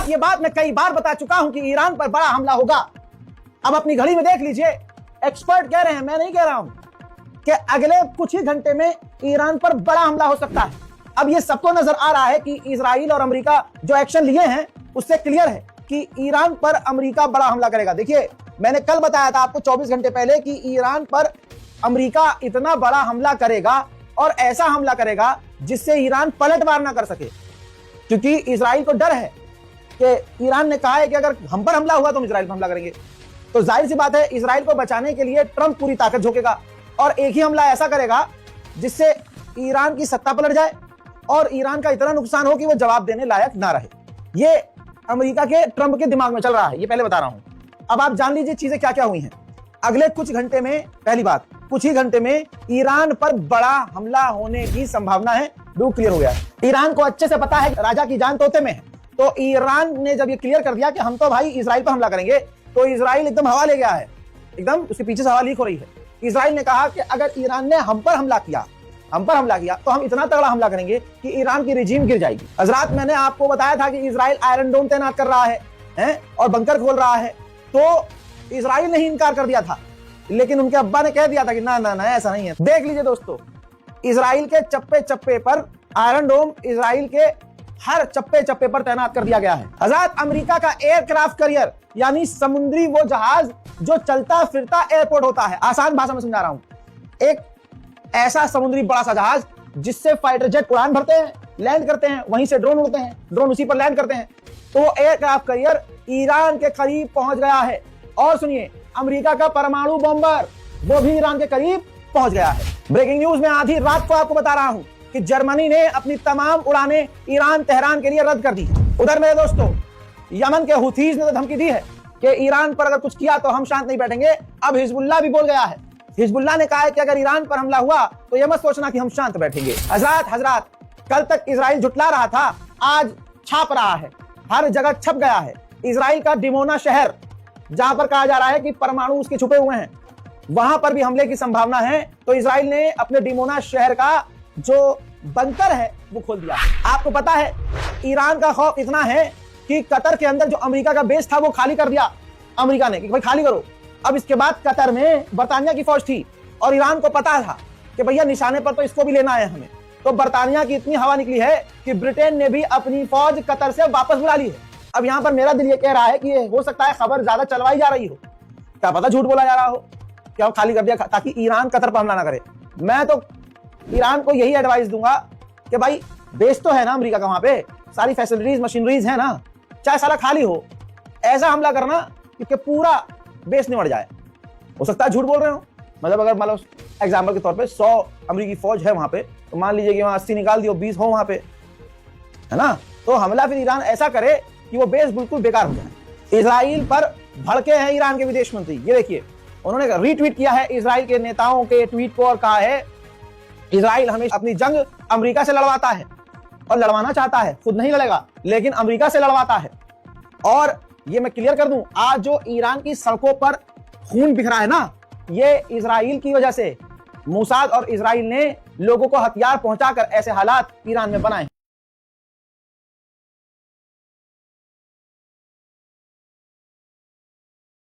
हजरात ये बात मैं कई बार बता चुका हूं कि ईरान पर बड़ा हमला होगा। अब अपनी घड़ी में देख लीजिए, एक्सपर्ट कह रहे हैं, मैं नहीं कह रहा हूं, कि अगले कुछ ही घंटे में ईरान पर बड़ा हमला हो सकता है। अब ये सबको नजर आ रहा है कि इजराइल और अमेरिका जो एक्शन लिए हैं उससे क्लियर है कि ईरान पर अमेरिका बड़ा हमला करेगा। देखिए, मैंने कल बताया था आपको 24 घंटे पहले कि ईरान पर अमेरिका इतना बड़ा हमला करेगा और ऐसा हमला करेगा जिससे ईरान पलटवार ना कर सके, क्योंकि इजराइल को डर है कि ईरान ने कहा है कि अगर हम पर हमला हुआ तो हम इजराइल पर हमला करेंगे। तो जाहिर सी बात है, इजराइल को बचाने के लिए ट्रंप पूरी ताकत झोंकेगा और एक ही हमला ऐसा करेगा जिससे ईरान की सत्ता पलट जाए और ईरान का इतना नुकसान हो कि वो जवाब देने लायक ना रहे। ये अमेरिका के ट्रंप के दिमाग में चल रहा है, ये पहले बता रहा हूं। अब आप जान लीजिए चीजें क्या क्या हुई हैं। अगले कुछ घंटे में, पहली बात, कुछ ही घंटे में ईरान पर बड़ा हमला होने की संभावना है। बिल्कुल क्लियर हो गया है। ईरान को अच्छे से पता है राजा की जान तोते में है, तो ईरान ने जब ये क्लियर कर दिया कि हम तो भाई इजराइल पर हमला करेंगे, तो इजराइल एकदम हवा ले गया है, एकदम उसके पीछे से हवा लीक हो रही है। इजराइल ने कहा कि अगर ईरान ने हम पर हमला किया तो हम इतना तगड़ा हमला करेंगे कि ईरान की रिजीम गिर जाएगी। हजरात, मैंने आपको बताया था कि इजराइल आयरन डोम तैनात कर रहा है और बंकर खोल रहा है, तो इजराइल ने ही इनकार कर दिया था, लेकिन उनके अब्बा ने कह दिया था कि ना ना ना ऐसा नहीं है। देख लीजिए दोस्तों, इजराइल के चप्पे चप्पे पर आयरन डोम इजराइल के हर चप्पे चप्पे पर तैनात कर दिया गया है। हजरात, अमेरिका का एयरक्राफ्ट कैरियर यानी समुद्री वो जहाज जो चलता फिरता एयरपोर्ट होता है, आसान भाषा में समझा रहा हूं, एक ऐसा समुद्री बड़ा सा जहाज जिससे फाइटर जेट उड़ान भरते हैं, लैंड करते हैं, वहीं से ड्रोन उड़ते हैं, ड्रोन उसी पर लैंड करते हैं। तो वो एयरक्राफ्ट कैरियर ईरान के करीब पहुंच गया है। और सुनिए, अमेरिका का परमाणु बॉम्बर वो भी ईरान के करीब पहुंच गया है। ब्रेकिंग न्यूज में आधी रात को आपको बता रहा हूं कि जर्मनी ने अपनी तमाम उड़ानें ईरान तेहरान के लिए रद्द कर दी। उधर मेरे दोस्तों, यमन के हुथीज ने तो धमकी दी है कि ईरान पर अगर कुछ किया तो हम शांत नहीं बैठेंगे। अब हिजबुल्लाह भी बोल गया है। हिजबुल्लाह ने कहा है कि अगर ईरान पर हमला हुआ तो यह मत सोचना कि हम शांत बैठेंगे। हजरात, कल तक इजराइल झुटला रहा था, आज छाप रहा है, हर जगह छप गया है। इजराइल का डिमोना शहर, जहां पर कहा जा रहा है कि परमाणु उसके छुपे हुए हैं, वहां पर भी हमले की संभावना है। तो इजराइल ने अपने डिमोना शहर का जो बंकर है वो खोल दिया। आपको पता है, ईरान का खौफ इतना है कि कतर के अंदर जो अमेरिका का बेस था वो खाली कर दिया अमेरिका ने कि भाई खाली करो। अब इसके बाद कतर में बरतानिया की फौज थी और ईरान को पता था कि भैया निशाने पर तो इसको भी लेना है हमें। तो बरतानिया की इतनी हवा निकली है कि ब्रिटेन ने भी अपनी फौज कतर से वापस बुला ली है। अब यहां पर मेरा दिल ये कह रहा है कि ये हो सकता है खबर ज्यादा चलवाई जा रही हो, क्या पता झूठ बोला जा रहा हो, क्या खाली कर दिया ताकि ईरान कतर पर हमला ना करे। मैं तो ईरान को यही एडवाइस दूंगा कि भाई बेस तो है ना अमेरिका का, वहां पे सारी फैसिलिटीज मशीनरीज है ना, चाहे सारा खाली हो, ऐसा हमला करना कि पूरा बेस निमट जाए। हो सकता है झूठ बोल रहे हो, मतलब अगर मान लो एग्जाम्पल के तौर पे 100 अमेरिकी फौज है वहां पे, तो मान लीजिए कि वहां 80 निकाल दियो, 20 हो वहां पे, है ना। तो हमला फिर ईरान ऐसा करे कि वो बेस बिल्कुल बेकार हो जाए। इजराइल पर भड़के हैं ईरान के विदेश मंत्री, ये देखिए, उन्होंने रीट्वीट किया है इजराइल के नेताओं के ट्वीट को और कहा है इजराइल हमेशा अपनी जंग अमेरिका से लड़वाता है और लड़वाना चाहता है, खुद नहीं लड़ेगा लेकिन अमेरिका से लड़वाता है। और ये मैं क्लियर कर दूं, आज जो ईरान की सड़कों पर खून बिखरा है ना, ये इजराइल की वजह से मोसाद और इजराइल ने लोगों को हथियार पहुंचाकर ऐसे हालात ईरान में बनाए।